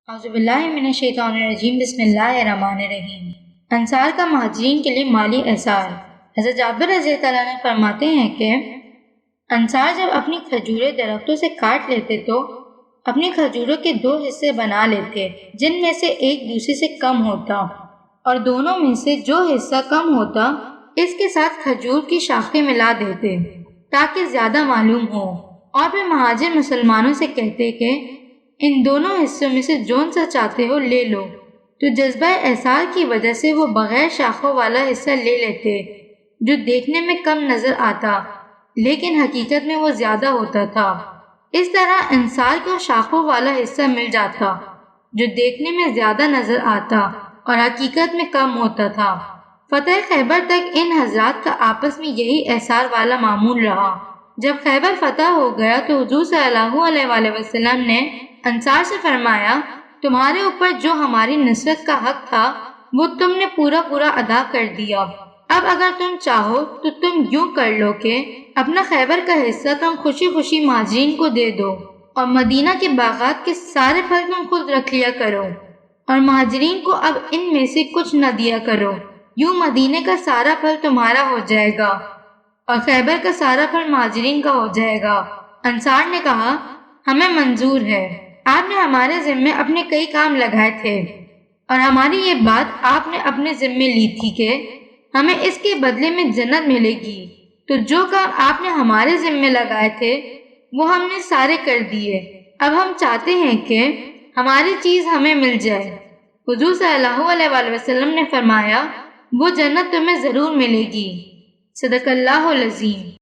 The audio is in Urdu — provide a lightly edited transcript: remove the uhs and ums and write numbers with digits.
اعوذ باللہ من الشیطان الرجیم بسم اللہ الرحمن الرحیم۔ انصار کا مہاجرین کے لیے مالی احسار۔ حضرت جابر رضی اللہ عنہ فرماتے ہیں کہ انصار جب اپنی کھجوریں درختوں سے کاٹ لیتے تو اپنی کھجوروں کے 2 حصے بنا لیتے جن میں سے ایک دوسرے سے کم ہوتا، اور دونوں میں سے جو حصہ کم ہوتا اس کے ساتھ کھجور کی شاخیں ملا دیتے تاکہ زیادہ معلوم ہو، اور پھر مہاجر مسلمانوں سے کہتے کہ ان دونوں حصوں میں سے جون سا چاہتے ہو لے لو، تو جذبہ احسار کی وجہ سے وہ بغیر شاخوں والا حصہ لے لیتے جو دیکھنے میں کم نظر آتا لیکن حقیقت میں وہ زیادہ ہوتا تھا۔ اس طرح انصار کو شاخوں والا حصہ مل جاتا جو دیکھنے میں زیادہ نظر آتا اور حقیقت میں کم ہوتا تھا۔ فتح خیبر تک ان حضرات کا آپس میں یہی احسار والا معمول رہا۔ جب خیبر فتح ہو گیا تو حضور صلی اللہ علیہ وآلہ وسلم نے انصار سے فرمایا، تمہارے اوپر جو ہماری نصرت کا حق تھا وہ تم نے پورا ادا کر دیا، اب اگر تم چاہو تو تم یوں کر لو کہ اپنا خیبر کا حصہ تم خوشی خوشی مہاجرین کو دے دو، اور مدینہ کے باغات کے سارے پھل تم خود رکھ لیا کرو، اور مہاجرین کو اب ان میں سے کچھ نہ دیا کرو، یوں مدینے کا سارا پھل تمہارا ہو جائے گا اور خیبر کا سارا پھل مہاجرین کا ہو جائے گا۔ انصار نے کہا، ہمیں منظور ہے، آپ نے ہمارے ذمے اپنے کئی کام لگائے تھے اور ہماری یہ بات آپ نے اپنے ذمے لی تھی کہ ہمیں اس کے بدلے میں جنت ملے گی، تو جو کام آپ نے ہمارے ذمے لگائے تھے وہ ہم نے سارے کر دیے، اب ہم چاہتے ہیں کہ ہماری چیز ہمیں مل جائے۔ حضور صلی اللہ علیہ وآلہ وسلم نے فرمایا، وہ جنت تمہیں ضرور ملے گی۔ صدق اللہ العظیم۔